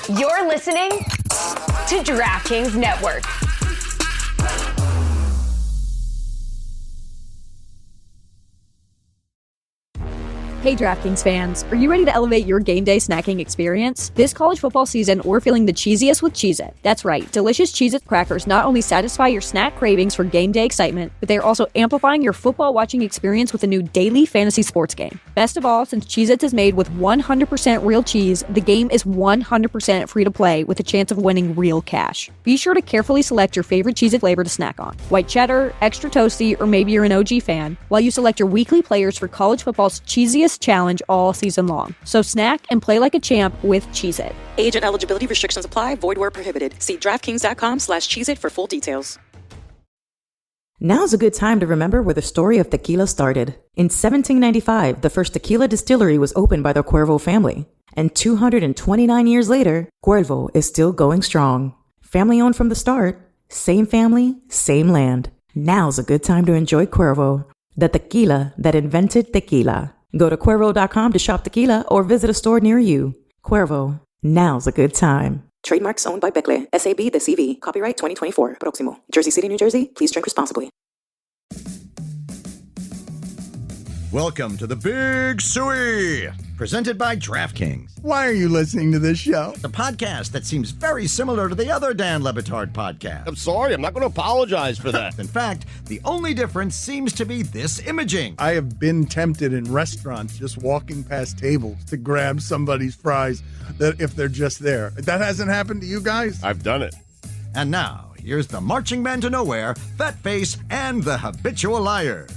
You're listening to DraftKings Network. Hey DraftKings fans, are you ready to elevate your game day snacking experience? This college football season, we're feeling the cheesiest with Cheez-It. That's right, delicious Cheez-It crackers not only satisfy your snack cravings for game day excitement, but they are also amplifying your football watching experience with a new daily fantasy sports game. Best of all, since Cheez-Its is made with 100% real cheese, the game is 100% free to play with a chance of winning real cash. Be sure to carefully select your favorite Cheez-It flavor to snack on. White cheddar, extra toasty, or maybe you're an OG fan, while you select your weekly players for college football's cheesiest challenge all season long. So snack and play like a champ with Cheez-It. Age and eligibility restrictions apply. Void where prohibited. See DraftKings.com/Cheez-It for full details. Now's a good time to remember where the story of tequila started. In 1795, the first tequila distillery was opened by the Cuervo family. And 229 years later, Cuervo is still going strong. Family owned from the start, same family, same land. Now's a good time to enjoy Cuervo, the tequila that invented tequila. Go to Cuervo.com to shop tequila or visit a store near you. Cuervo, now's a good time. Trademarks owned by Becle, SAB the CV. Copyright 2024. Proximo. Jersey City, New Jersey. Please drink responsibly. Welcome to the Big Suey, presented by DraftKings. Why are you listening to this show? The podcast that seems very similar to the other Dan Le Batard podcast. I'm sorry, I'm not going to apologize for that. In fact, the only difference seems to be this imaging. I have been tempted in restaurants just walking past tables to grab somebody's fries that if they're just there. That hasn't happened to you guys? I've done it. And now, here's the marching man to nowhere, Fat Face, and the habitual liar.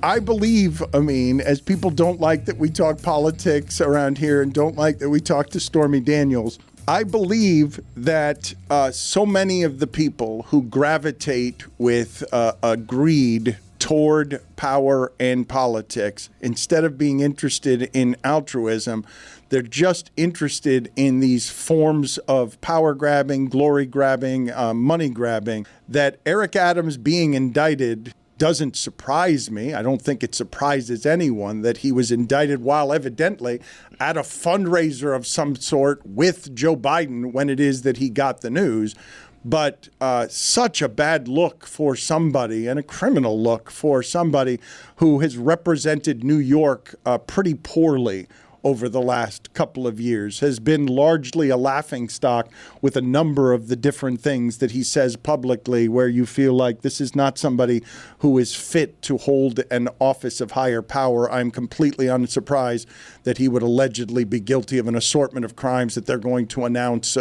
I believe, Amin, as people don't like that we talk politics around here and don't like that we talk to Stormy Daniels, I believe that so many of the people who gravitate with a greed toward power and politics, instead of being interested in altruism, they're just interested in these forms of power grabbing, glory grabbing, money grabbing, that Eric Adams being indicted doesn't surprise me. I don't think it surprises anyone that he was indicted while evidently at a fundraiser of some sort with Joe Biden when it is that he got the news. But such a bad look for somebody and a criminal look for somebody who has represented New York pretty poorly over the last couple of years, has been largely a laughingstock with a number of the different things that he says publicly, where you feel like this is not somebody who is fit to hold an office of higher power. I'm completely unsurprised that he would allegedly be guilty of an assortment of crimes that they're going to announce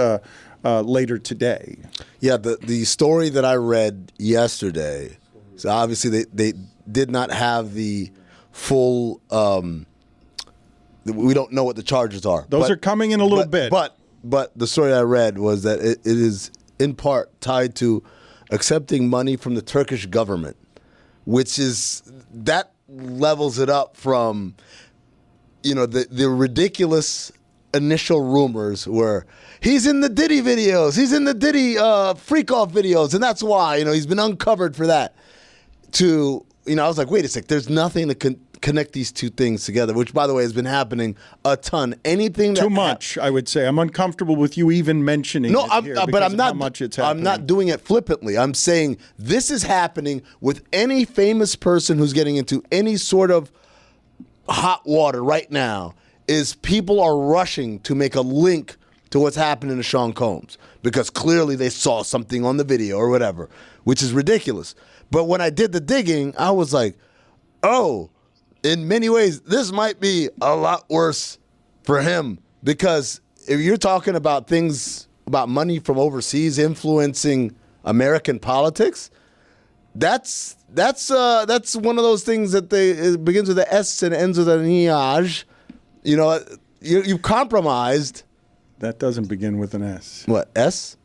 later today. Yeah, the story that I read yesterday, so obviously they did not have the full we don't know what the charges are. Those are coming in a little bit. But the story I read was that it is in part tied to accepting money from the Turkish government, which is, that levels it up from, the ridiculous initial rumors were he's in the Diddy videos, he's in the Diddy freak-off videos, and that's why, he's been uncovered for that. To, I was like, wait a sec, there's nothing to connect these two things together, which, by the way, has been happening a ton. Anything that too much, I would say. I'm uncomfortable with you even mentioning it here but I'm not. How much it's happening. I'm not doing it flippantly. I'm saying this is happening with any famous person who's getting into any sort of hot water right now. Is people are rushing to make a link to what's happening to Sean Combs because clearly they saw something on the video or whatever, which is ridiculous. But when I did the digging, I was like, oh. In many ways, this might be a lot worse for him because if you're talking about things about money from overseas influencing American politics, that's one of those things that it begins with an S and ends with an IAJ. You've compromised. That doesn't begin with an S. What, S?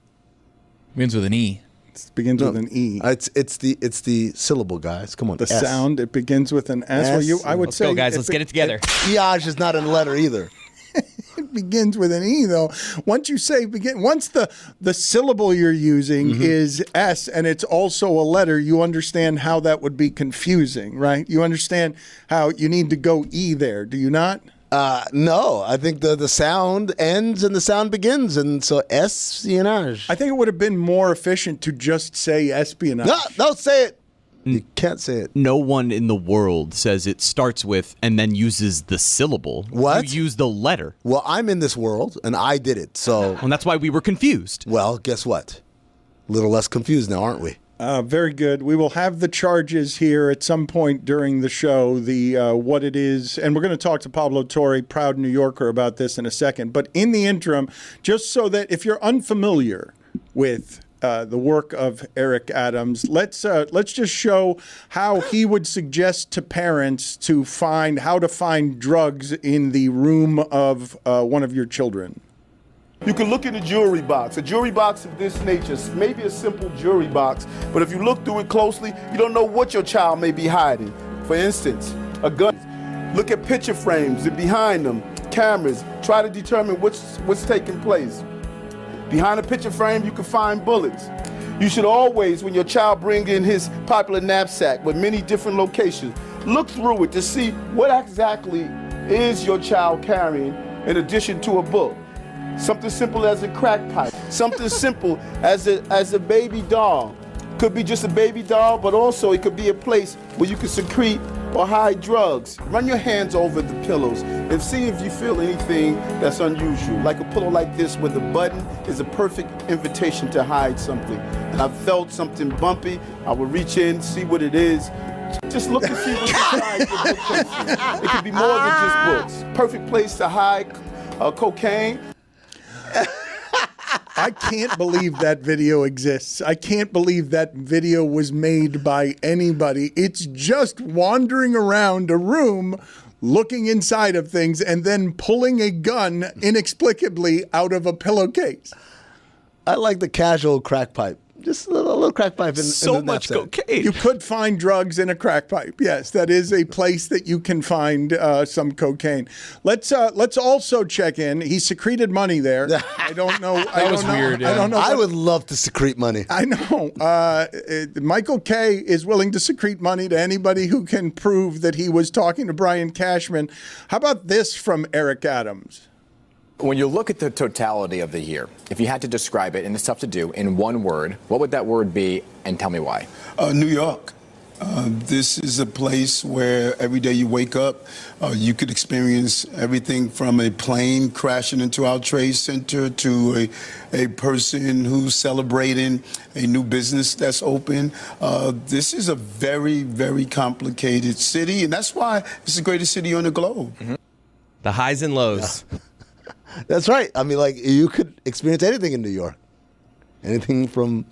Begins with an E. It begins with an E. It's the syllable, guys. Come on. The S. Sound, it begins with an S. Well, I would let's say, go, guys. Let's get it together. IAJ is not a letter either. It begins with an E, though. Once you say once the syllable you're using is S and it's also a letter, you understand how that would be confusing, right? You understand how you need to go E there, do you not? No, I think the sound ends and the sound begins, and so espionage. I think it would have been more efficient to just say espionage. No, don't say it. You can't say it. No one in the world says it starts with and then uses the syllable. What? You use the letter. Well, I'm in this world, and I did it, so... And that's why we were confused. Well, guess what? A little less confused now, aren't we? Very good. We will have the charges here at some point during the show, what it is. And we're going to talk to Pablo Torre, proud New Yorker, about this in a second. But in the interim, just so that if you're unfamiliar with the work of Eric Adams, let's just show how he would suggest to parents to find drugs in the room of one of your children. You can look in a jewelry box. A jewelry box of this nature, maybe a simple jewelry box, but if you look through it closely, you don't know what your child may be hiding. For instance, a gun. Look at picture frames and behind them, cameras. Try to determine what's taking place. Behind a picture frame, you can find bullets. You should always, when your child brings in his popular knapsack with many different locations, look through it to see what exactly is your child carrying in addition to a book. Something simple as a crack pipe. Something simple as a baby doll. Could be just a baby doll, but also it could be a place where you can secrete or hide drugs. Run your hands over the pillows and see if you feel anything that's unusual. Like a pillow like this where the button is a perfect invitation to hide something. And I felt something bumpy. I would reach in, see what it is. Just look to see what's inside your bookcases. It could be more than just books. Perfect place to hide cocaine. I can't believe that video exists. I can't believe that video was made by anybody. It's just wandering around a room, looking inside of things, and then pulling a gun inexplicably out of a pillowcase. I like the casual crack pipe. Just a little crack pipe in So much cocaine. You could find drugs in a crack pipe. Yes, that is a place that you can find some cocaine. Let's also check in. He secreted money there. I don't know. That was weird. I don't know. I would love to secrete money. I know. Michael K. is willing to secrete money to anybody who can prove that he was talking to Brian Cashman. How about this from Eric Adams? When you look at the totality of the year, if you had to describe it, and it's tough to do, in one word, what would that word be, and tell me why? New York. This is a place where every day you wake up, you could experience everything from a plane crashing into our trade center to a person who's celebrating a new business that's open. This is a very, very complicated city, and that's why it's the greatest city on the globe. Mm-hmm. The highs and lows. Yeah. That's right. I mean, like, you could experience anything in New York. Anything from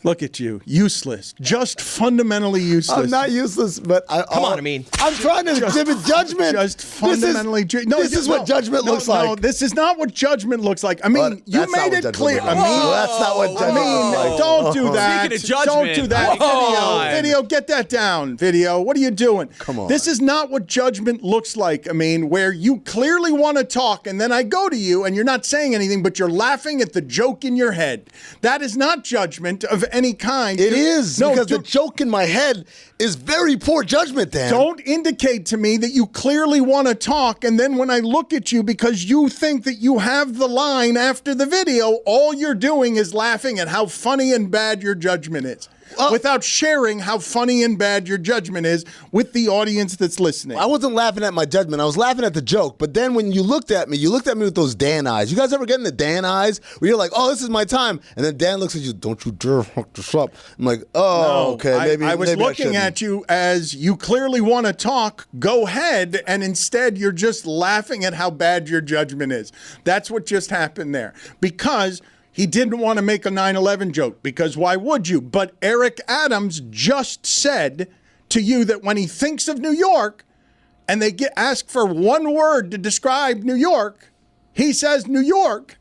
Look at you. Useless. Just fundamentally useless. I'm not useless, but Come on, Amin. I'm trying to exhibit judgment. Just fundamentally. This is what judgment looks like. No, this is not what judgment looks like. I mean, you made it clear. I mean, that's not what judgment looks like. Don't do that. Speaking of judgment, Don't do that. Video, get that down. Video, what are you doing? Come on. This is not what judgment looks like. I mean, where you clearly want to talk, and then I go to you, and you're not saying anything, but you're laughing at the joke in your head. That is not judgment of any kind. It is, because the joke in my head is very poor judgment, Dan. Don't indicate to me that you clearly want to talk, and then when I look at you because you think that you have the line after the video, all you're doing is laughing at how funny and bad your judgment is. Without sharing how funny and bad your judgment is with the audience that's listening. I wasn't laughing at my judgment. I was laughing at the joke. But then when you looked at me with those Dan eyes. You guys ever get in the Dan eyes where you're like, oh, this is my time. And then Dan looks at you, don't you dare fuck this up. I'm like, oh, no, okay. Maybe I was looking at you as you clearly want to talk. Go ahead. And instead, you're just laughing at how bad your judgment is. That's what just happened there. Because he didn't want to make a 9/11 joke, because why would you? But Eric Adams just said to you that when he thinks of New York and they ask for one word to describe New York, he says New York,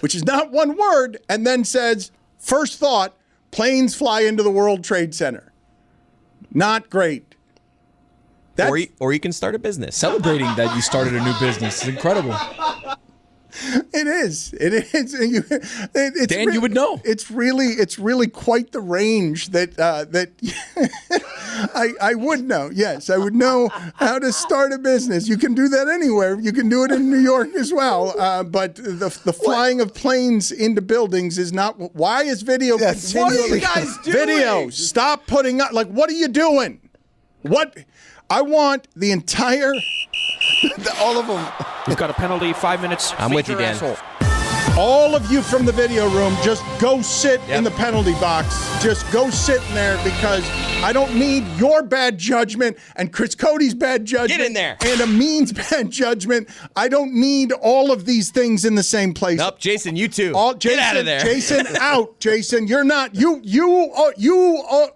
which is not one word, and then says, first thought, planes fly into the World Trade Center. Not great. Or you can start a business. Celebrating that you started a new business is incredible. It is. It's Dan, you would know. It's really quite the range that I would know. Yes, I would know how to start a business. You can do that anywhere. You can do it in New York as well. But the flying of planes into buildings is not. Why is video? Yes. What are you guys doing? Video. Stop putting up. Like, what are you doing? What? I want the entire. All of them. We've got a penalty. 5 minutes. I'm with you, Dan. Asshole. All of you from the video room, just go sit in the penalty box. Just go sit in there because I don't need your bad judgment and Chris Cody's bad judgment. Get in there. And Amin's bad judgment. I don't need all of these things in the same place. Nope, Jason, you too. Jason, get out of there. Jason, out. Jason, you're not. You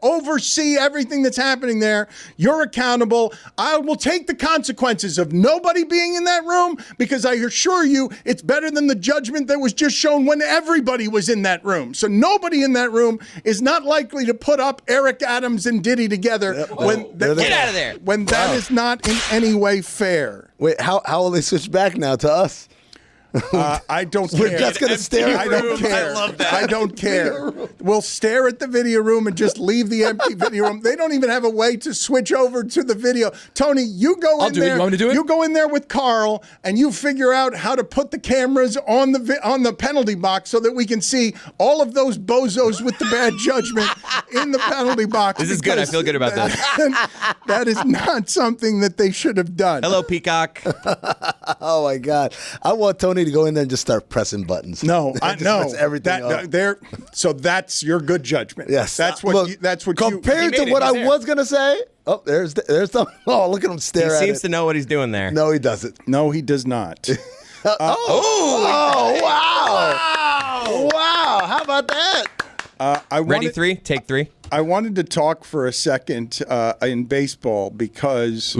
oversee everything that's happening there. You're accountable. I will take the consequences of nobody being in that room because I assure you it's better than the judgment that was just shown when everybody was in that room. So nobody in that room is not likely to put up Eric Adams and Diddy together Get out of there. When that is not in any way fair. Wait, how will they switch back now to us? I don't care. We're just going to stare. I don't care. I love that. I don't care. We'll stare at the video room and just leave the empty video room. They don't even have a way to switch over to the video. Tony, you go in there. You want me to do it? You go in there with Carl and you figure out how to put the cameras on the penalty box so that we can see all of those bozos with the bad judgment in the penalty box. This is good. I feel good about this. That is not something that they should have done. Hello, Peacock. Oh my God! I want Tony to go in there and just start pressing buttons. No, I know everything up. So that's your good judgment. Yes, that's what. Look, that's what. Compared to what I was gonna say. Oh, there's some. Oh, look at him stare at it. He seems to know what he's doing there. No, he doesn't. No, he does not. Oh! Wow! Wow! How about that? Take three. I wanted to talk for a second in baseball because,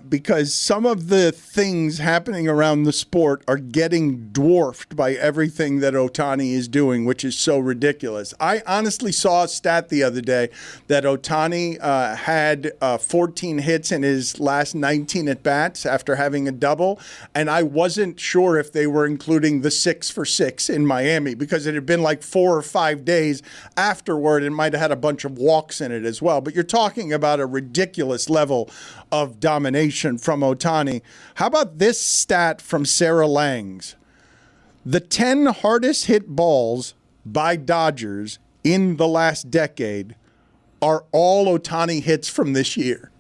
because some of the things happening around the sport are getting dwarfed by everything that Ohtani is doing, which is so ridiculous. I honestly saw a stat the other day that Ohtani had 14 hits in his last 19 at-bats after having a double, and I wasn't sure if they were including the 6 for 6 in Miami because it had been like 4 or 5 days afterward. It might have had a bunch of walks in it as well. But you're talking about a ridiculous level of domination from Ohtani. How about this stat from Sarah Langs? The 10 hardest hit balls by Dodgers in the last decade are all Ohtani hits from this year.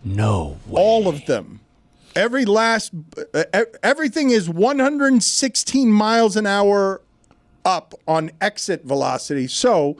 No way. All of them. Everything is 116 miles an hour up on exit velocity. So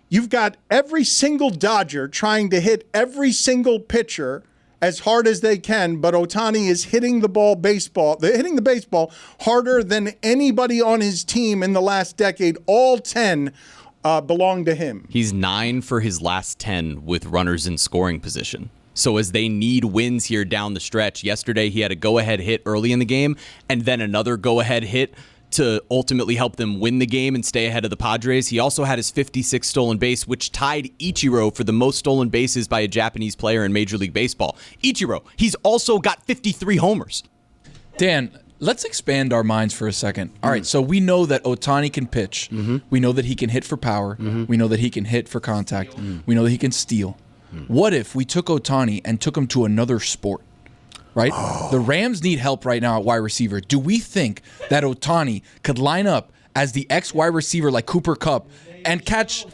you've got every single Dodger trying to hit every single pitcher as hard as they can, but Ohtani is hitting the baseball harder than anybody on his team in the last decade. All 10 belong to him. He's 9 for his last 10 with runners in scoring position. So as they need wins here down the stretch, yesterday he had a go-ahead hit early in the game and then another go-ahead hit to ultimately help them win the game and stay ahead of the Padres. He also had his 56th stolen base, which tied Ichiro for the most stolen bases by a Japanese player in Major League Baseball. Ichiro, he's also got 53 homers. Dan, let's expand our minds for a second. All right, so we know that Ohtani can pitch. We know that he can hit for power. We know that he can hit for contact. We know that he can steal. What if we took Ohtani and took him to another sport? Right? The Rams need help right now at wide receiver. Do we think that Ohtani could line up as the ex-wide receiver like Cooper Kupp and catch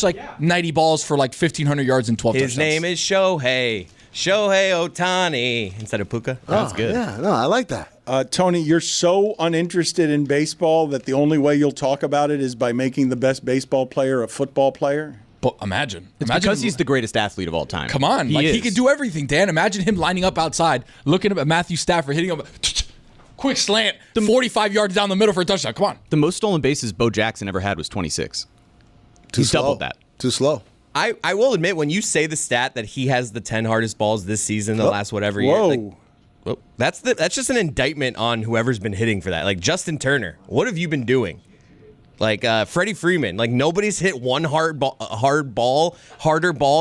like 90 balls for like 1,500 yards and 12 touchdowns? His name is Shohei Ohtani instead of Puka. That's good. Yeah, no, I like that. Tony, you're so uninterested in baseball that the only way you'll talk about it is by making the best baseball player a football player? But imagine because he's the greatest athlete of all time. Come on. He can do everything, Dan. Imagine him lining up outside, looking up at Matthew Stafford, hitting him, quick slant, 45 yards down the middle for a touchdown. Come on. The most stolen bases Bo Jackson ever had was 26. He's doubled that. Too slow. I will admit, when you say the stat that he has the 10 hardest balls this season, the last whatever year, that's just an indictment on whoever's been hitting for that. Like Justin Turner, what have you been doing? Like Freddie Freeman, like nobody's hit one harder ball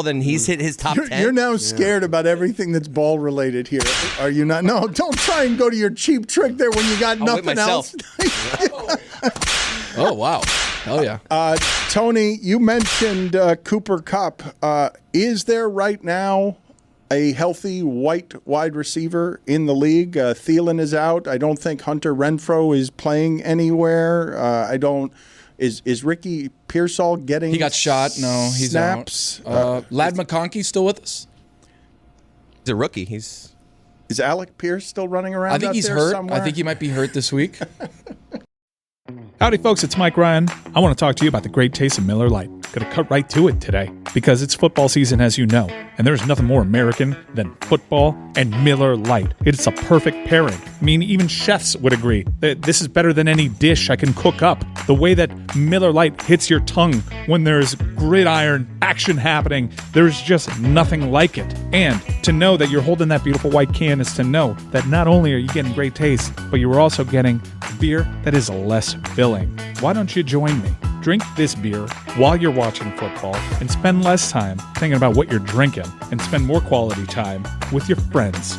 than he's hit his top 10. You're now scared about everything that's ball related here, are you not? No, don't try and go to your cheap trick there when you got nothing else. Oh wow! Hell yeah. Tony, you mentioned Cooper Kupp. Is there right now a healthy white wide receiver in the league? Thielen is out. I don't think Hunter Renfrow is playing anywhere. Is Ricky Pearsall getting He got shot. No, he's snaps? out. Lad McConkey still with us? He's a rookie. Is Alec Pierce still running around? I think he's hurt. Somewhere? I think he might be hurt this week. Howdy, folks. It's Mike Ryan. I want to talk to you about the great taste of Miller Lite. Gonna cut right to it today because it's football season, as you know, and there's nothing more American than football and Miller Lite. It's a perfect pairing. I mean, even chefs would agree that this is better than any dish I can cook up. The way that Miller Lite hits your tongue when there's gridiron action happening, there's just nothing like it. And to know that you're holding that beautiful white can is to know that not only are you getting great taste, but you are also getting beer that is less filling. Why don't you join me? Drink this beer while you're watching football and spend less time thinking about what you're drinking and spend more quality time with your friends.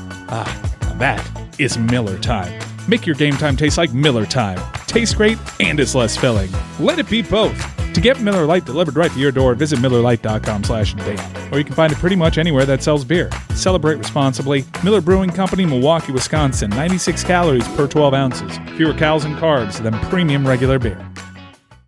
That is Miller time. Make your game time taste like Miller time. Tastes great and it's less filling. Let it be both. To get Miller Lite delivered right to your door, visit MillerLite.com/Dan. Or you can find it pretty much anywhere that sells beer. Celebrate responsibly. Miller Brewing Company, Milwaukee, Wisconsin. 96 calories per 12 ounces. Fewer calories and carbs than premium regular beer.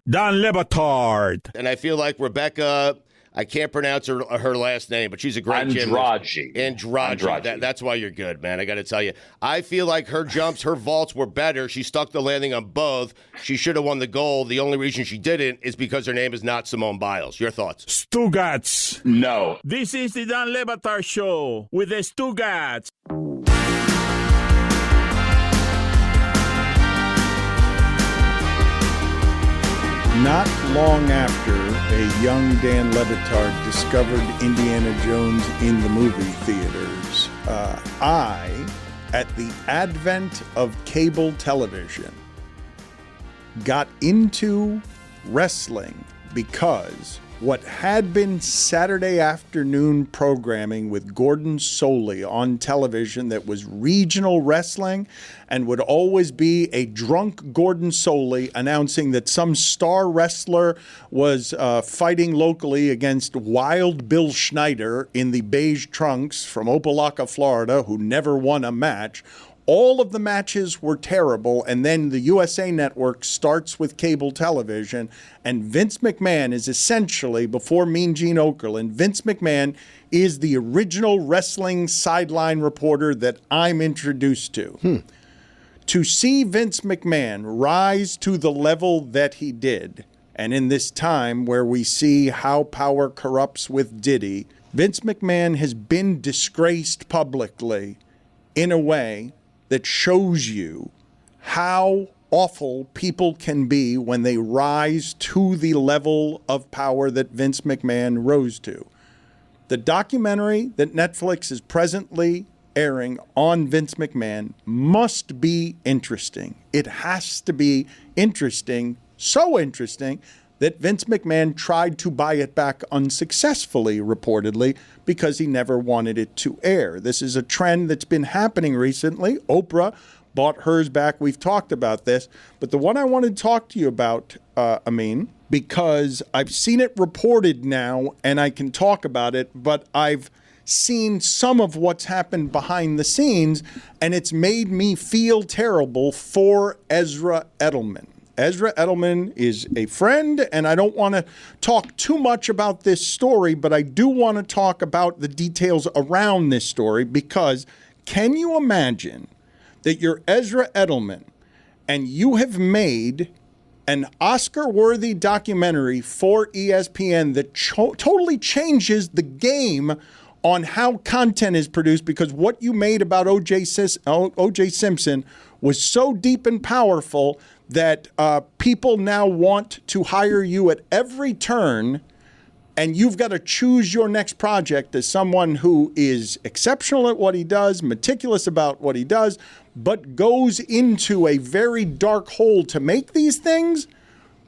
Don Batard. And I feel like Rebecca, I can't pronounce her last name, but she's a great gymnast. Andrade. That's why you're good, man. I got to tell you. I feel like her jumps, her vaults were better. She stuck the landing on both. She should have won the gold. The only reason she didn't is because her name is not Simone Biles. Your thoughts? Stugotz. No. This is the Don Batard Show with the Stugotz. Not long after a young Dan Lebitard discovered Indiana Jones in the movie theaters, at the advent of cable television, got into wrestling because what had been Saturday afternoon programming with Gordon Soley on television that was regional wrestling and would always be a drunk Gordon Soley announcing that some star wrestler was fighting locally against Wild Bill Schneider in the beige trunks from Opelika, Florida, who never won a match. All of the matches were terrible, and then the USA Network starts with cable television, and Vince McMahon is essentially, before Mean Gene Okerlund, Vince McMahon is the original wrestling sideline reporter that I'm introduced to. To see Vince McMahon rise to the level that he did, and in this time where we see how power corrupts with Diddy, Vince McMahon has been disgraced publicly in a way that shows you how awful people can be when they rise to the level of power that Vince McMahon rose to. The documentary that Netflix is presently airing on Vince McMahon must be interesting. It has to be interesting, so interesting that Vince McMahon tried to buy it back unsuccessfully, reportedly, because he never wanted it to air. This is a trend that's been happening recently. Oprah bought hers back. We've talked about this. But the one I wanted to talk to you about, Amin, because I've seen it reported now and I can talk about it, but I've seen some of what's happened behind the scenes, and it's made me feel terrible for Ezra Edelman. Ezra Edelman is a friend, and I don't want to talk too much about this story, but I do want to talk about the details around this story, because can you imagine that you're Ezra Edelman and you have made an Oscar-worthy documentary for ESPN that totally changes the game on how content is produced, because what you made about O.J. Simpson was so deep and powerful that people now want to hire you at every turn, and you've got to choose your next project as someone who is exceptional at what he does, meticulous about what he does, but goes into a very dark hole to make these things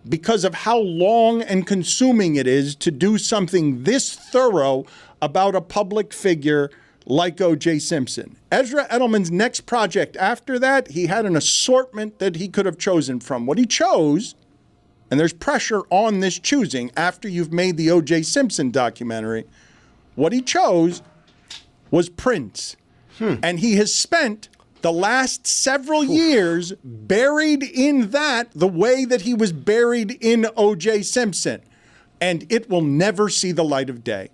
because of how long and consuming it is to do something this thorough about a public figure like O.J. Simpson. Ezra Edelman's next project after that, he had an assortment that he could have chosen from. What he chose, and there's pressure on this choosing after you've made the O.J. Simpson documentary, what he chose was Prince. And he has spent the last several years buried in that the way that he was buried in O.J. Simpson. And it will never see the light of day.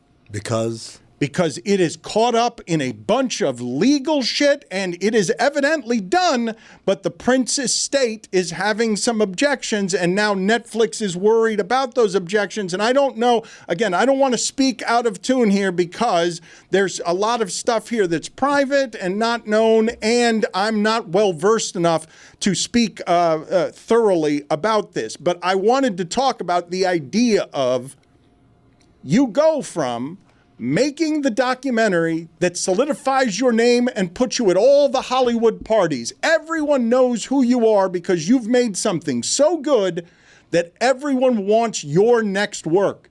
Because it is caught up in a bunch of legal shit, and it is evidently done, but the Prince estate is having some objections, and now Netflix is worried about those objections. And I don't know, again, I don't want to speak out of tune here because there's a lot of stuff here that's private and not known, and I'm not well versed enough to speak thoroughly about this. But I wanted to talk about the idea of you go from making the documentary that solidifies your name and puts you at all the Hollywood parties. Everyone knows who you are because you've made something so good that everyone wants your next work.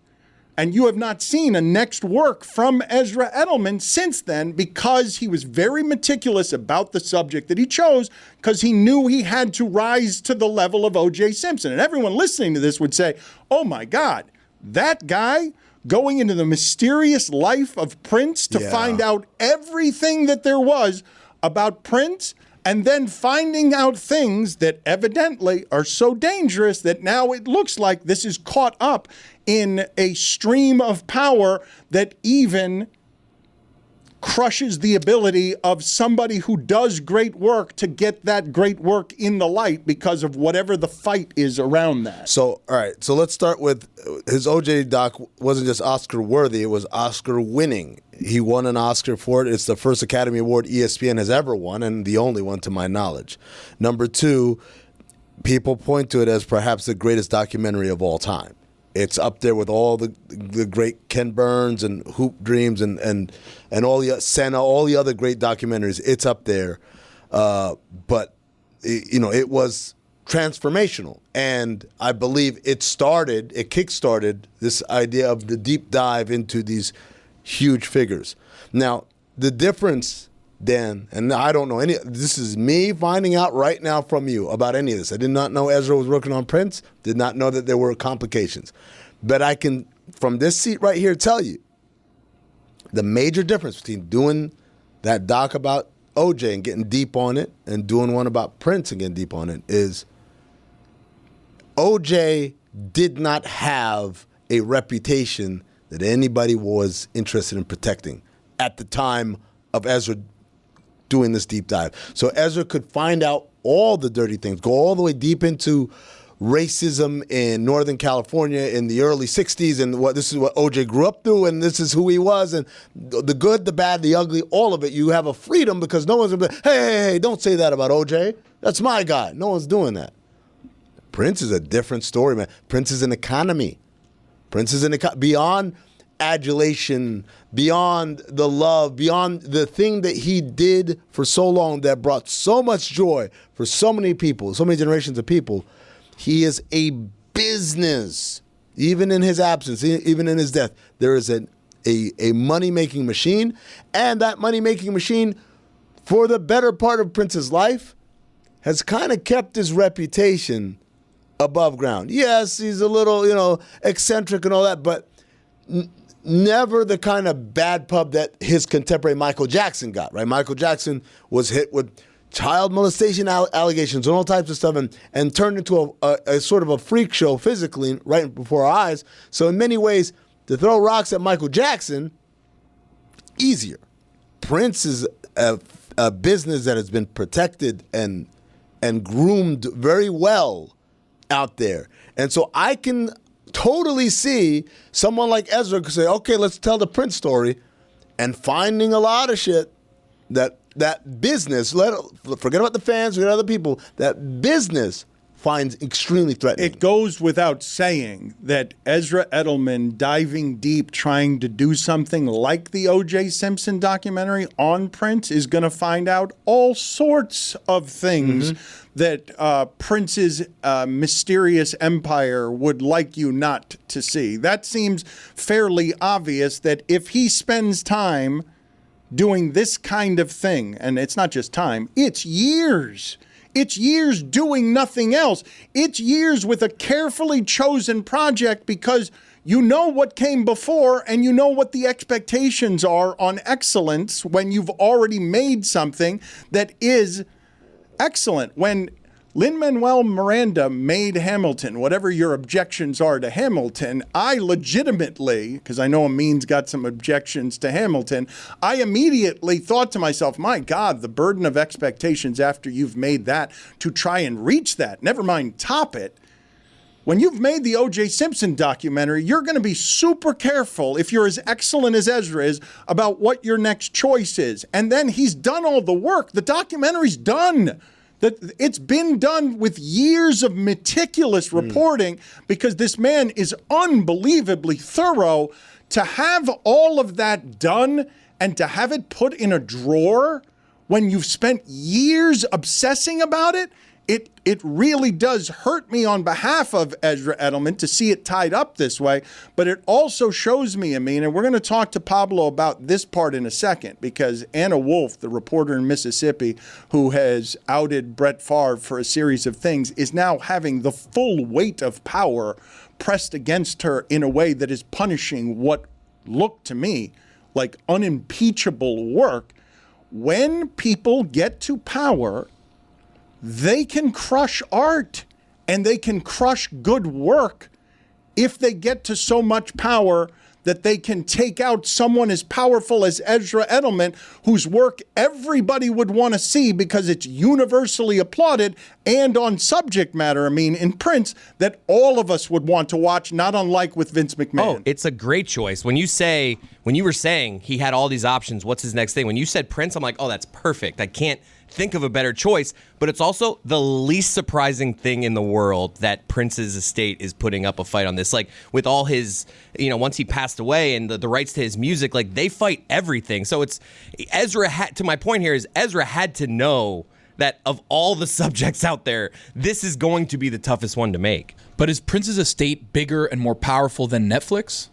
And you have not seen a next work from Ezra Edelman since then because he was very meticulous about the subject that he chose because he knew he had to rise to the level of O.J. Simpson. And everyone listening to this would say, oh my God, that guy going into the mysterious life of Prince to find out everything that there was about Prince and then finding out things that evidently are so dangerous that now it looks like this is caught up in a stream of power that even crushes the ability of somebody who does great work to get that great work in the light because of whatever the fight is around that. So, all right. So let's start with his OJ doc wasn't just Oscar worthy. It was Oscar winning. He won an Oscar for it. It's the first Academy Award ESPN has ever won and the only one to my knowledge. Number two, people point to it as perhaps the greatest documentary of all time. It's up there with all the great Ken Burns and Hoop Dreams and all the Senna, all the other great documentaries. It's up there, but it was transformational, and I believe it kickstarted this idea of the deep dive into these huge figures. Now, the difference, Dan, and I don't know this is me finding out right now from you about any of this. I did not know Ezra was working on Prince, did not know that there were complications. But I can, from this seat right here, tell you the major difference between doing that doc about OJ and getting deep on it and doing one about Prince and getting deep on it is OJ did not have a reputation that anybody was interested in protecting at the time of Ezra doing this deep dive. So Ezra could find out all the dirty things, go all the way deep into racism in Northern California in the early 60s and this is what OJ grew up through and this is who he was and the good, the bad, the ugly, all of it. You have a freedom because no one's going to be, hey, don't say that about OJ. That's my guy. No one's doing that. Prince is a different story, man. Prince is an economy. Prince is beyond adulation, beyond the love, beyond the thing that he did for so long that brought so much joy for so many people, so many generations of people. He is a business. Even in his absence, even in his death, there is a money-making machine, and that money-making machine, for the better part of Prince's life, has kind of kept his reputation above ground. Yes, he's a little, eccentric and all that, but never the kind of bad pub that his contemporary Michael Jackson got, right? Michael Jackson was hit with child molestation allegations and all types of stuff and turned into a sort of a freak show physically right before our eyes. So in many ways, to throw rocks at Michael Jackson, easier. Prince is a business that has been protected and groomed very well out there. And so I can totally see someone like Ezra could say, okay, let's tell the Prince story, and finding a lot of shit that business, forget about the fans, forget other people, that business finds extremely threatening. It goes without saying that Ezra Edelman diving deep, trying to do something like the O.J. Simpson documentary on Prince is going to find out all sorts of things that Prince's mysterious empire would like you not to see. That seems fairly obvious that if he spends time doing this kind of thing, and it's not just time, it's years. It's years doing nothing else. It's years with a carefully chosen project because you know what came before and you know what the expectations are on excellence when you've already made something that is excellent. When Lin-Manuel Miranda made Hamilton, whatever your objections are to Hamilton, I legitimately, because I know Amin's got some objections to Hamilton, I immediately thought to myself, my God, the burden of expectations after you've made that to try and reach that, never mind top it. When you've made the O.J. Simpson documentary, you're going to be super careful, if you're as excellent as Ezra is, about what your next choice is. And then he's done all the work. The documentary's done. It's been done with years of meticulous reporting because this man is unbelievably thorough. To have all of that done and to have it put in a drawer when you've spent years obsessing about it, it really does hurt me on behalf of Ezra Edelman to see it tied up this way. But it also shows me, Amin, and we're going to talk to Pablo about this part in a second, because Anna Wolfe, the reporter in Mississippi who has outed Brett Favre for a series of things, is now having the full weight of power pressed against her in a way that is punishing what looked to me like unimpeachable work. When people get to power, they can crush art and they can crush good work if they get to so much power that they can take out someone as powerful as Ezra Edelman, whose work everybody would want to see because it's universally applauded and on subject matter, I mean, in Prince, that all of us would want to watch, not unlike with Vince McMahon. Oh, it's a great choice. When you were saying he had all these options, what's his next thing? When you said Prince, I'm like, oh, that's perfect. I can't think of a better choice, but it's also the least surprising thing in the world that Prince's estate is putting up a fight on this. Like, with all his, once he passed away and the rights to his music, like, they fight everything. So it's, to my point here is Ezra had to know that of all the subjects out there, this is going to be the toughest one to make. But is Prince's estate bigger and more powerful than Netflix?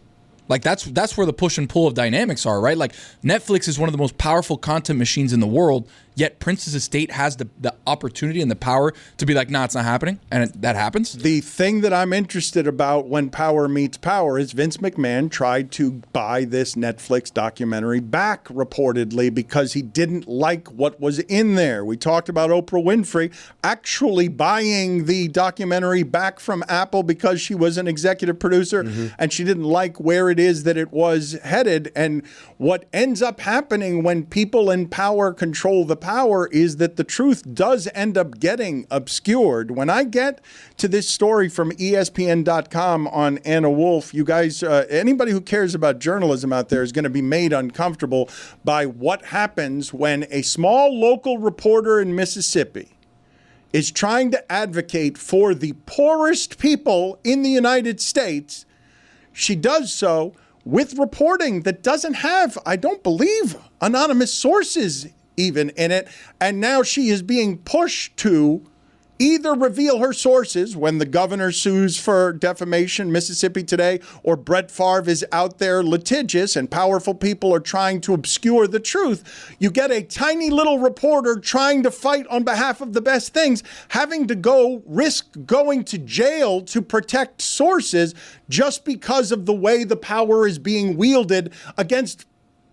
Like, that's where the push and pull of dynamics are, right? Like, Netflix is one of the most powerful content machines in the world, yet Prince's estate has the opportunity and the power to be like, nah, it's not happening, and that happens. The thing that I'm interested about when power meets power is Vince McMahon tried to buy this Netflix documentary back, reportedly, because he didn't like what was in there. We talked about Oprah Winfrey actually buying the documentary back from Apple because she was an executive producer, and she didn't like where it is that it was headed. And what ends up happening when people in power control the power is that the truth does end up getting obscured. When I get to this story from ESPN.com on Anna Wolfe, you guys, anybody who cares about journalism out there is going to be made uncomfortable by what happens when a small local reporter in Mississippi is trying to advocate for the poorest people in the United States. She does so with reporting that doesn't have, I don't believe, anonymous sources even in it. And now she is being pushed to either reveal her sources when the governor sues for defamation, Mississippi Today, or Brett Favre is out there litigious and powerful people are trying to obscure the truth. You get a tiny little reporter trying to fight on behalf of the best things, having to risk going to jail to protect sources just because of the way the power is being wielded against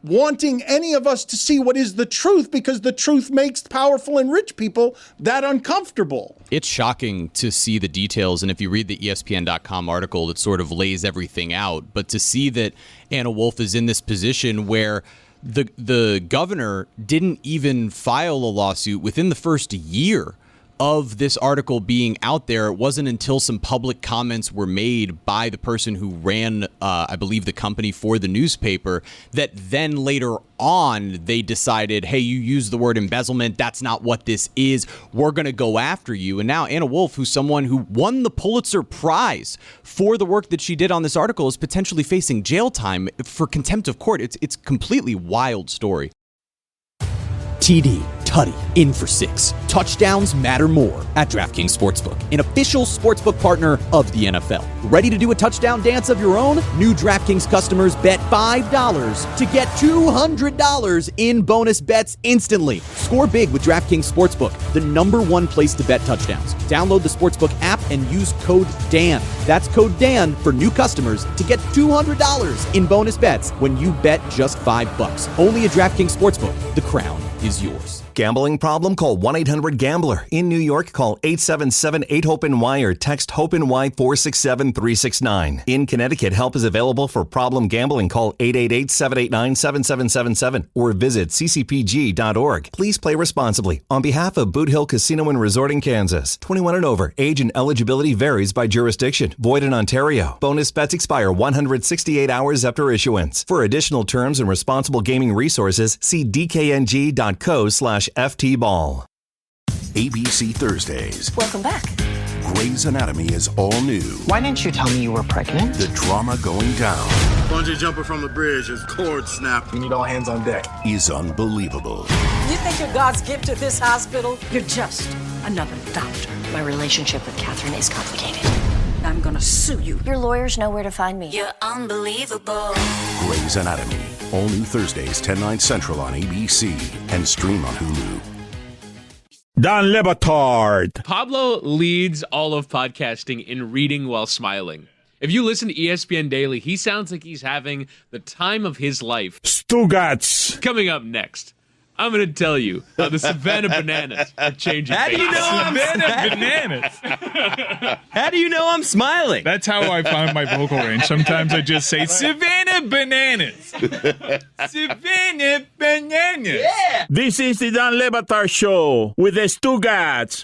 wanting any of us to see what is the truth, because the truth makes powerful and rich people that uncomfortable. It's shocking to see the details, and if you read the ESPN.com article, it sort of lays everything out. But to see that Anna Wolfe is in this position where the governor didn't even file a lawsuit within the first year of this article being out there, it wasn't until some public comments were made by the person who ran, I believe, the company for the newspaper, that then later on they decided, hey, you used the word embezzlement. That's not what this is. We're going to go after you. And now Anna Wolfe, who's someone who won the Pulitzer Prize for the work that she did on this article, is potentially facing jail time for contempt of court. It's a completely wild story. TD, tutty, in for 6. Touchdowns matter more at DraftKings Sportsbook, an official sportsbook partner of the NFL. Ready to do a touchdown dance of your own? New DraftKings customers bet $5 to get $200 in bonus bets instantly. Score big with DraftKings Sportsbook, the #1 place to bet touchdowns. Download the Sportsbook app and use code DAN. That's code DAN for new customers to get $200 in bonus bets when you bet just $5. Only at DraftKings Sportsbook. The crown is yours. Gambling problem? Call 1-800-GAMBLER. In New York, call 877-8-HOPE-NY or text HOPE-NY 467-369. In Connecticut, help is available for problem gambling. Call 888-789-7777 or visit ccpg.org. Please play responsibly. On behalf of Boot Hill Casino and Resort in Kansas, 21 and over. Age and eligibility varies by jurisdiction. Void in Ontario. Bonus bets expire 168 hours after issuance. For additional terms and responsible gaming resources, see dkng.co/ftball. ABC Thursdays. Welcome back. Grey's Anatomy is all new. Why didn't you tell me you were pregnant? The drama going down Bungee jumping from the bridge as cord snapped. We need all hands on deck. is unbelievable. You think you're God's gift to this hospital? You're just another doctor. My relationship with Catherine is complicated. I'm gonna sue you. Your lawyers know where to find me. You're unbelievable. Grey's Anatomy. All new Thursdays, 10/9 Central on ABC and stream on Hulu. Dan Le Batard. Pablo leads all of podcasting in reading while smiling. If you listen to ESPN Daily, he sounds like he's having the time of his life. Stugotz. Coming up next, I'm going to tell you how the Savannah Bananas are changing. How do you know I'm Savannah Bananas? How do you know I'm smiling? That's how I find my vocal range. Sometimes I just say Savannah Bananas. Savannah Bananas. Yeah. This is the Dan Le Batard Show with the Stugotz.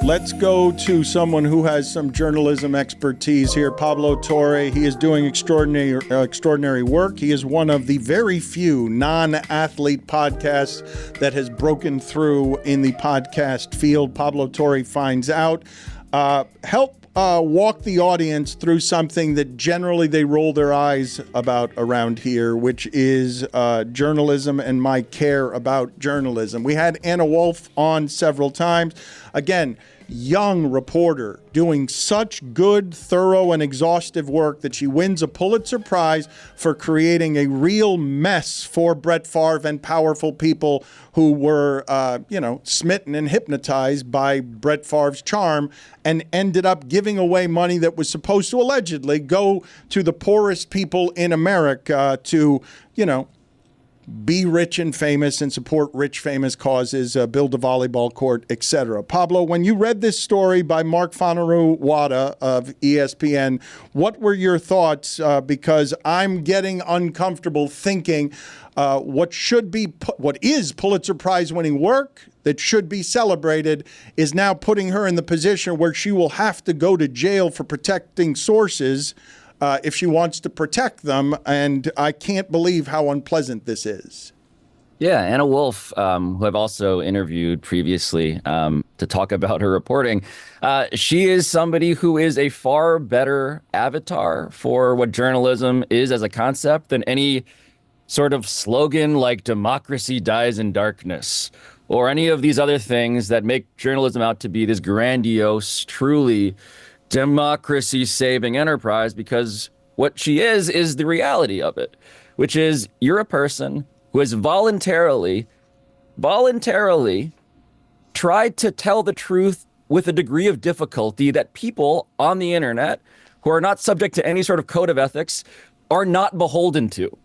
Let's go to someone who has some journalism expertise here, Pablo Torre. He is doing extraordinary work. He is one of the very few non-athlete podcasts that has broken through in the podcast field. Pablo Torre finds out. Help walk the audience through something that generally they roll their eyes about around here, which is journalism and my care about journalism. We had Anna Wolfe on several times. Again, young reporter doing such good, thorough, and exhaustive work that she wins a Pulitzer Prize for creating a real mess for Brett Favre and powerful people who were, smitten and hypnotized by Brett Favre's charm and ended up giving away money that was supposed to allegedly go to the poorest people in America to, be rich and famous and support rich, famous causes, build a volleyball court, etc. Pablo, when you read this story by Mark Fonaru-Wada of ESPN, what were your thoughts? Because I'm getting uncomfortable thinking what is Pulitzer Prize winning work that should be celebrated is now putting her in the position where she will have to go to jail for protecting sources if she wants to protect them, and I can't believe how unpleasant this is. Yeah, Anna Wolfe, who I've also interviewed previously to talk about her reporting, she is somebody who is a far better avatar for what journalism is as a concept than any sort of slogan like democracy dies in darkness or any of these other things that make journalism out to be this grandiose, truly democracy-saving enterprise, because what she is the reality of it, which is you're a person who has voluntarily tried to tell the truth with a degree of difficulty that people on the internet who are not subject to any sort of code of ethics are not beholden to.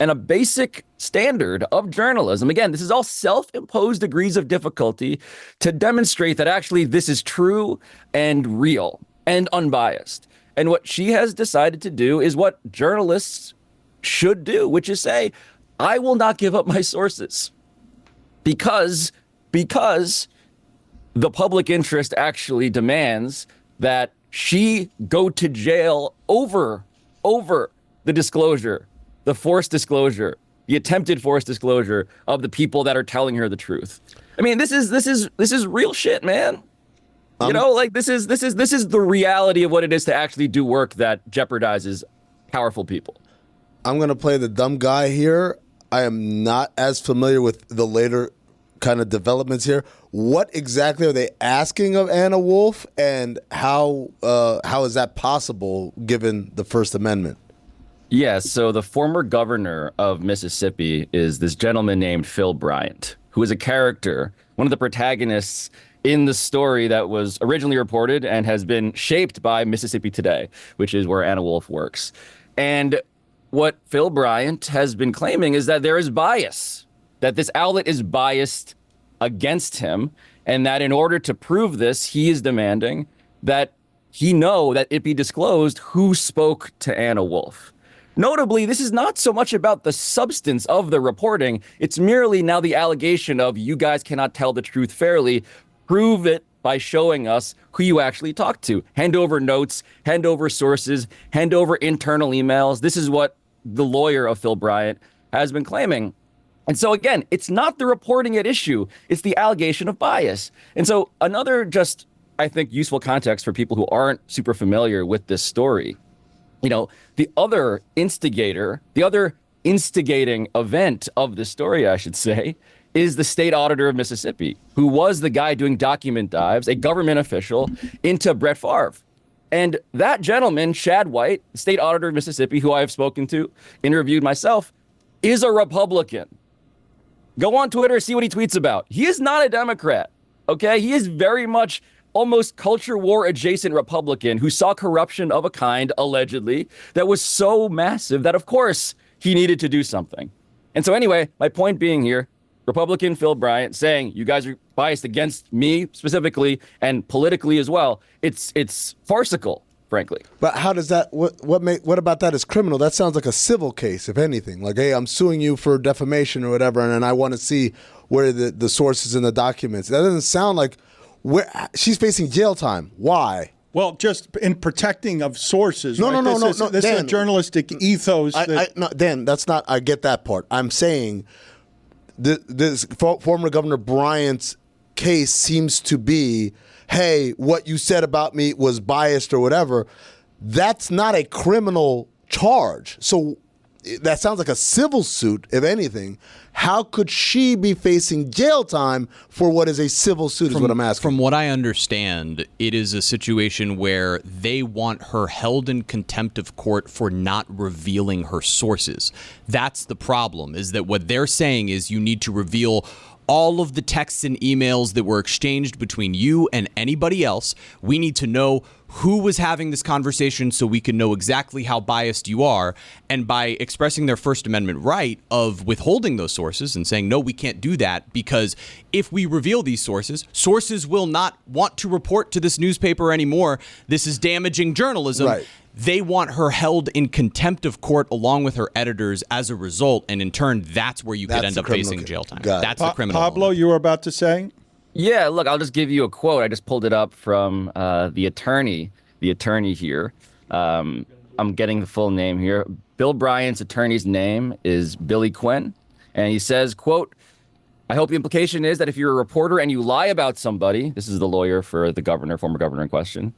And a basic standard of journalism, again, this is all self-imposed degrees of difficulty to demonstrate that actually this is true and real and unbiased. And what she has decided to do is what journalists should do, which is say, I will not give up my sources because the public interest actually demands that she go to jail over the disclosure, the forced disclosure, the attempted forced disclosure of the people that are telling her the truth. I mean, this is real shit, man. You know, like this is the reality of what it is to actually do work that jeopardizes powerful people. I'm going to play the dumb guy here. I am not as familiar with the later kind of developments here. What exactly are they asking of Anna Wolfe, and how is that possible given the First Amendment? Yeah, so the former governor of Mississippi is this gentleman named Phil Bryant, who is a character, one of the protagonists in the story that was originally reported and has been shaped by Mississippi Today, which is where Anna Wolfe works. And what Phil Bryant has been claiming is that there is bias, that this outlet is biased against him, and that in order to prove this, he is demanding that he know that it be disclosed who spoke to Anna Wolfe. Notably, this is not so much about the substance of the reporting. It's merely now the allegation of you guys cannot tell the truth fairly. Prove it by showing us who you actually talked to. Hand over notes, hand over sources, hand over internal emails. This is what the lawyer of Phil Bryant has been claiming. And so again, it's not the reporting at issue, it's the allegation of bias. And so another just, I think, useful context for people who aren't super familiar with this story, you know, the other instigator, the other instigating event of this story, I should say, is the state auditor of Mississippi, who was the guy doing document dives, a government official, into Brett Favre. And that gentleman, Shad White, state auditor of Mississippi, who I have spoken to, interviewed myself, is a Republican. Go on Twitter, see what he tweets about. He is not a Democrat, okay? He is very much almost culture war adjacent Republican who saw corruption of a kind, allegedly, that was so massive that, of course, he needed to do something. And so anyway, my point being here, Republican Phil Bryant saying you guys are biased against me specifically and politically as well. It's farcical, frankly. But how does that? What about that is criminal? That sounds like a civil case, if anything. Like, hey, I'm suing you for defamation or whatever, and I want to see where the sources in the documents. That doesn't sound like she's facing jail time. Why? Well, just in protecting of sources. No, right? no, This Dan, is a journalistic ethos. No, Dan, that's not. I get that part. I'm saying this former Governor Bryant's case seems to be, hey, what you said about me was biased or whatever. That's not a criminal charge. So that sounds like a civil suit, if anything. How could she be facing jail time for what is a civil suit is what I'm asking. From what I understand, it is a situation where they want her held in contempt of court for not revealing her sources. That's the problem, is that what they're saying is you need to reveal all of the texts and emails that were exchanged between you and anybody else. We need to know who was having this conversation so we can know exactly how biased you are. And by expressing their First Amendment right of withholding those sources and saying, no, we can't do that, because if we reveal these sources will not want to report to this newspaper anymore. This is damaging journalism. Right. They want her held in contempt of court along with her editors as a result. And in turn, that's where you could end up facing jail time. That's the criminal. Pablo, you were about to say? Yeah, look, I'll just give you a quote. I just pulled it up from the attorney here. I'm getting the full name here. Bill Bryant's attorney's name is Billy Quinn. And he says, quote, I hope the implication is that if you're a reporter and you lie about somebody, this is the lawyer for the governor, former governor in question,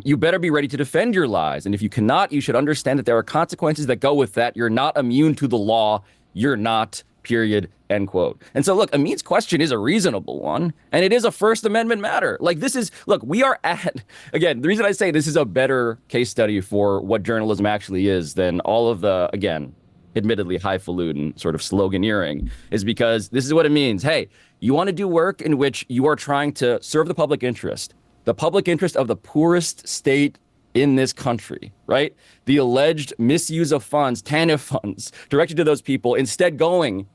you better be ready to defend your lies. And if you cannot, you should understand that there are consequences that go with that. You're not immune to the law. You're not, period, end quote. And so, look, Amin's question is a reasonable one, and it is a First Amendment matter. Like, this is, look, we are at, again, the reason I say this is a better case study for what journalism actually is than all of the, again, admittedly highfalutin sort of sloganeering, is because this is what it means. Hey, you want to do work in which you are trying to serve the public interest of the poorest state in this country, right? The alleged misuse of funds, TANF funds, directed to those people, instead going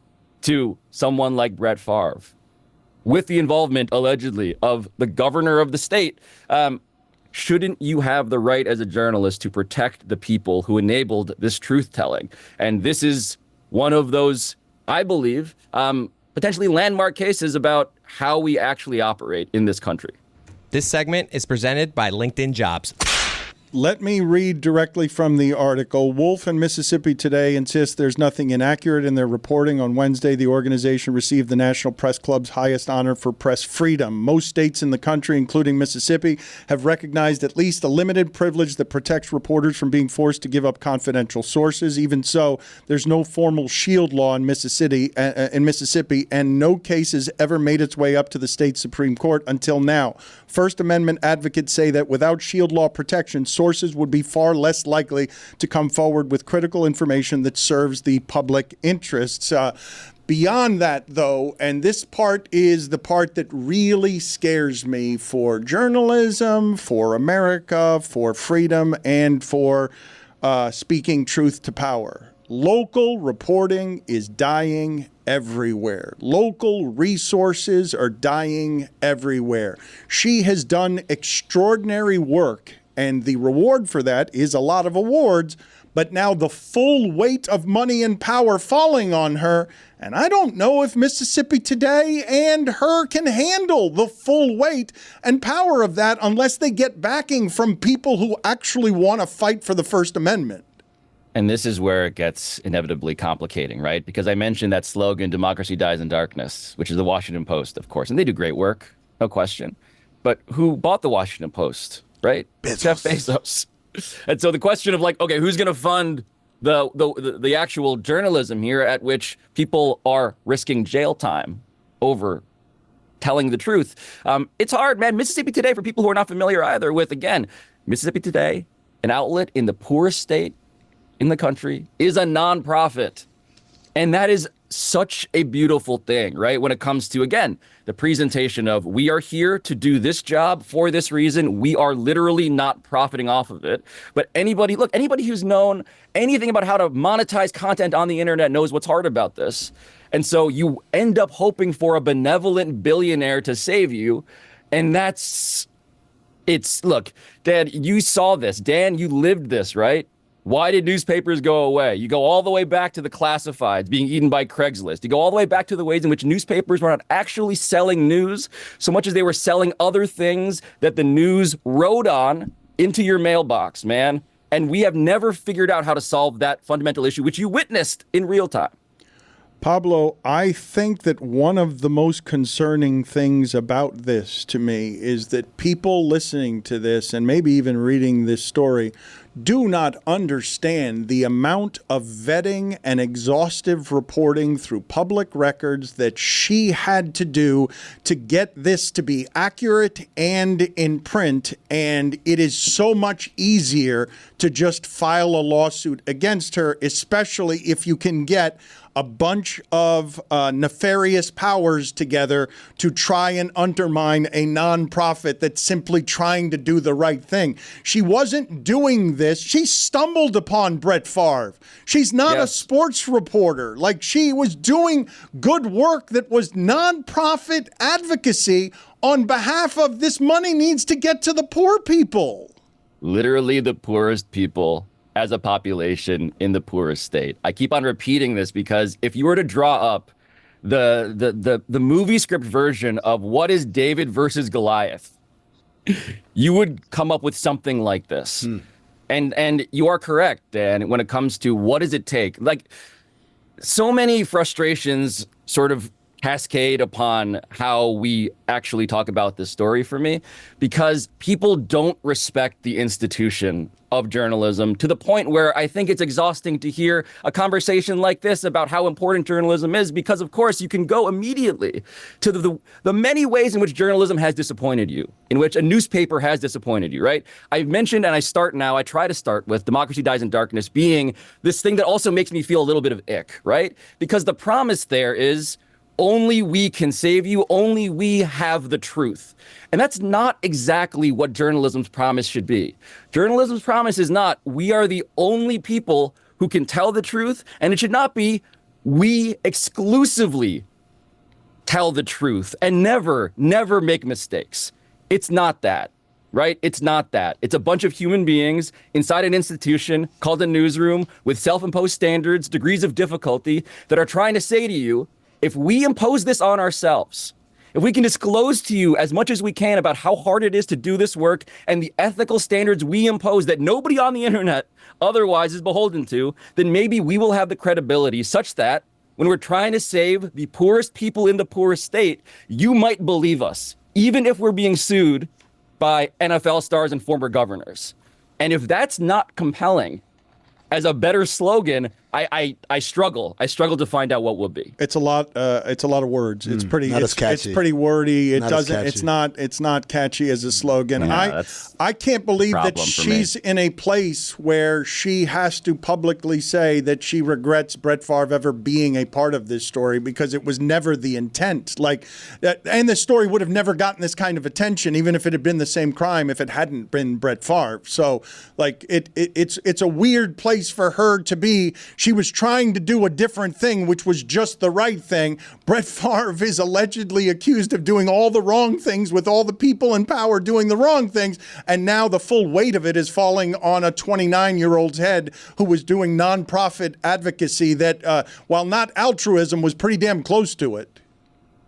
to someone like Brett Favre, with the involvement, allegedly, of the governor of the state. Shouldn't you have the right as a journalist to protect the people who enabled this truth-telling? And this is one of those, I believe, potentially landmark cases about how we actually operate in this country. This segment is presented by LinkedIn Jobs. Let me read directly from the article. Wolfe and Mississippi Today insist there's nothing inaccurate in their reporting. On Wednesday, the organization received the National Press Club's highest honor for press freedom. Most states in the country, including Mississippi, have recognized at least a limited privilege that protects reporters from being forced to give up confidential sources. Even so, there's no formal shield law in Mississippi, and no case has ever made its way up to the state Supreme Court until now. First Amendment advocates say that without shield law protection, sources would be far less likely to come forward with critical information that serves the public interests. Beyond that, though, and this part is the part that really scares me for journalism, for America, for freedom, and for speaking truth to power. Local reporting is dying everywhere. Local resources are dying everywhere. She has done extraordinary work, and the reward for that is a lot of awards, but now the full weight of money and power falling on her, and I don't know if Mississippi Today and her can handle the full weight and power of that unless they get backing from people who actually want to fight for the First Amendment. And this is where it gets inevitably complicating, right? Because I mentioned that slogan, democracy dies in darkness, which is the Washington Post, of course. And they do great work, no question. But who bought the Washington Post, right? Jeff Bezos. And so the question of like, okay, who's going to fund the actual journalism here at which people are risking jail time over telling the truth? It's hard, man. Mississippi Today, for people who are not familiar either with, again, Mississippi Today, an outlet in the poorest state in the country, is a nonprofit. And that is such a beautiful thing, right? When it comes to, again, the presentation of we are here to do this job for this reason. We are literally not profiting off of it. But anybody who's known anything about how to monetize content on the internet knows what's hard about this. And so you end up hoping for a benevolent billionaire to save you. And look, Dan, you saw this. Dan, you lived this, right? Why did newspapers go away? You go all the way back to the classifieds being eaten by Craigslist. You go all the way back to the ways in which newspapers were not actually selling news so much as they were selling other things that the news wrote on into your mailbox, man. And we have never figured out how to solve that fundamental issue, which you witnessed in real time. Pablo, I think that one of the most concerning things about this to me is that people listening to this and maybe even reading this story do not understand the amount of vetting and exhaustive reporting through public records that she had to do to get this to be accurate and in print. And it is so much easier to just file a lawsuit against her, especially if you can get a bunch of nefarious powers together to try and undermine a nonprofit that's simply trying to do the right thing. She wasn't doing this. She stumbled upon Brett Favre. She's not a sports reporter. Like, she was doing good work that was nonprofit advocacy on behalf of this money needs to get to the poor people. Literally the poorest people as a population in the poorest state. I keep on repeating this because if you were to draw up the movie script version of what is David versus Goliath, you would come up with something like this. And you are correct, Dan, when it comes to what does it take? Like, so many frustrations sort of cascade upon how we actually talk about this story for me, because people don't respect the institution of journalism to the point where I think it's exhausting to hear a conversation like this about how important journalism is, because of course you can go immediately to the many ways in which journalism has disappointed you, in which a newspaper has disappointed you, right? I've mentioned, and I try to start with democracy dies in darkness being this thing that also makes me feel a little bit of ick, right? Because the promise there is only we can save you, only we have the truth. And that's not exactly what journalism's promise should be. Journalism's promise is not, we are the only people who can tell the truth, and it should not be, we exclusively tell the truth and never make mistakes. It's not that, right? It's not that. It's a bunch of human beings inside an institution called a newsroom with self-imposed standards, degrees of difficulty that are trying to say to you, if we impose this on ourselves, if we can disclose to you as much as we can about how hard it is to do this work and the ethical standards we impose that nobody on the internet otherwise is beholden to, then maybe we will have the credibility such that when we're trying to save the poorest people in the poorest state, you might believe us, even if we're being sued by NFL stars and former governors. And if that's not compelling as a better slogan, I struggle. I struggle to find out what would be. It's a lot. It's a lot of words. It's pretty. Not as catchy. It's pretty wordy. It Not as doesn't. catchy. It's not catchy as a slogan. Yeah, I can't believe that problem for she's in a place where she has to publicly say that she regrets Brett Favre ever being a part of this story because it was never the intent. Like, and the story would have never gotten this kind of attention, even if it had been the same crime, if it hadn't been Brett Favre. So, like, it's a weird place for her to be. She was trying to do a different thing, which was just the right thing. Brett Favre is allegedly accused of doing all the wrong things with all the people in power doing the wrong things. And now the full weight of it is falling on a 29-year-old's head who was doing nonprofit advocacy that, while not altruism, was pretty damn close to it.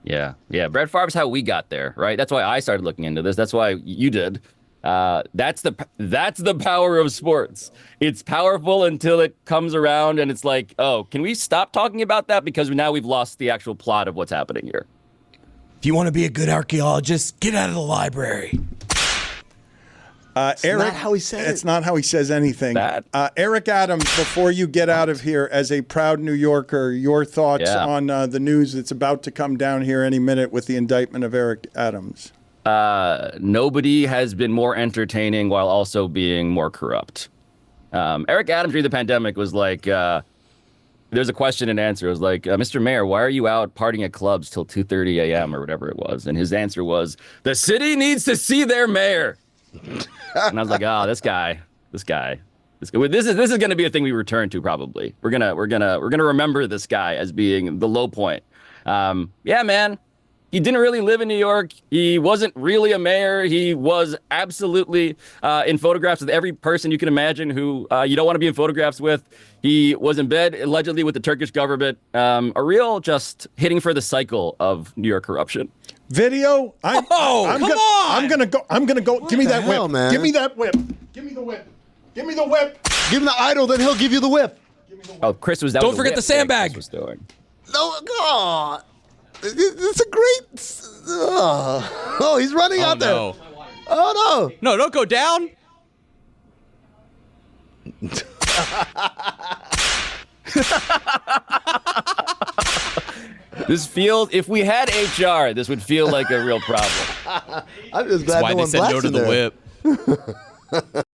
Yeah. Brett Favre's how we got there, right? That's why I started looking into this. That's why you did. That's the power of sports. It's powerful until it comes around and it's like, oh, can we stop talking about that? Because now we've lost the actual plot of what's happening here. If you want to be a good archaeologist, get out of the library. Eric, not how he said it's not how he says anything. Eric Adams, before you get out of here, as a proud New Yorker, your thoughts on the news that's about to come down here any minute with the indictment of Eric Adams. Nobody has been more entertaining while also being more corrupt. Eric Adams during the pandemic was like, there's a question and answer. It was like, Mr. Mayor, why are you out partying at clubs till 2:30 a.m. or whatever it was? And his answer was, the city needs to see their mayor. And I was like, oh, this guy. This is going to be a thing we return to probably. We're gonna remember this guy as being the low point. Yeah, man. He didn't really live in New York. He wasn't really a mayor. He was absolutely in photographs with every person you can imagine who you don't want to be in photographs with. He was in bed allegedly with the Turkish government. A real just hitting for the cycle of New York corruption. Video? Come on! I'm gonna go. Give me that whip, man? Give me that whip. Give me the whip. Give me the whip. Give him the idol, then he'll give you the whip. Oh, Chris was that. Don't forget the sandbag. Chris was doing. No, God. It's a great. Oh, he's running out there. No. Oh, no. No, don't go down. This feels, if we had HR, this would feel like a real problem. I'm just That's glad why no they one said no blacks to in the there. whip.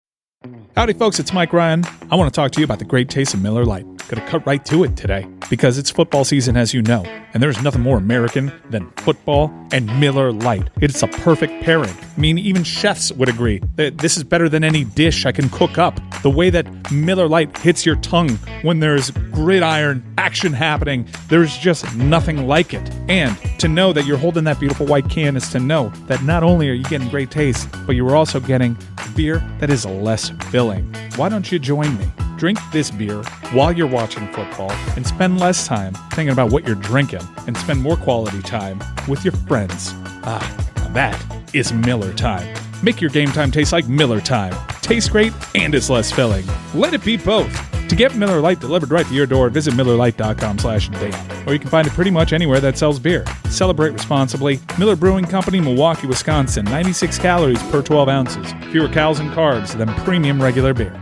Howdy, folks. It's Mike Ryan. I want to talk to you about the great taste of Miller Lite. Gonna cut right to it today because it's football season, as you know, and there's nothing more American than football and Miller Lite. It's a perfect pairing. I mean, even chefs would agree that this is better than any dish I can cook up. The way that Miller Lite hits your tongue when there's gridiron action happening, there's just nothing like it. And to know that you're holding that beautiful white can is to know that not only are you getting great taste, but you're also getting beer that is less filling. Why don't you join me? Drink this beer while you're watching football and spend less time thinking about what you're drinking and spend more quality time with your friends. That is Miller time. Make your game time taste like Miller time. Tastes great and is less filling. Let it be both. To get Miller Lite delivered right to your door, visit MillerLite.com/Dan. Or you can find it pretty much anywhere that sells beer. Celebrate responsibly. Miller Brewing Company, Milwaukee, Wisconsin. 96 calories per 12 ounces. Fewer calories and carbs than premium regular beer.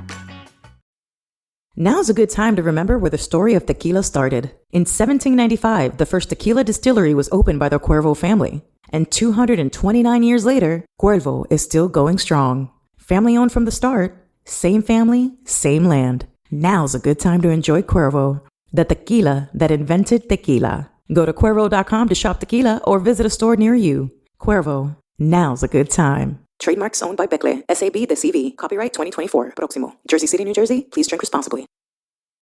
Now's a good time to remember where the story of tequila started. In 1795, the first tequila distillery was opened by the Cuervo family. And 229 years later, Cuervo is still going strong. Family owned from the start, same family, same land. Now's a good time to enjoy Cuervo, the tequila that invented tequila. Go to Cuervo.com to shop tequila or visit a store near you. Cuervo, now's a good time. Trademarks owned by Becle, SAB, the CV. Copyright 2024. Próximo. Jersey City, New Jersey. Please drink responsibly.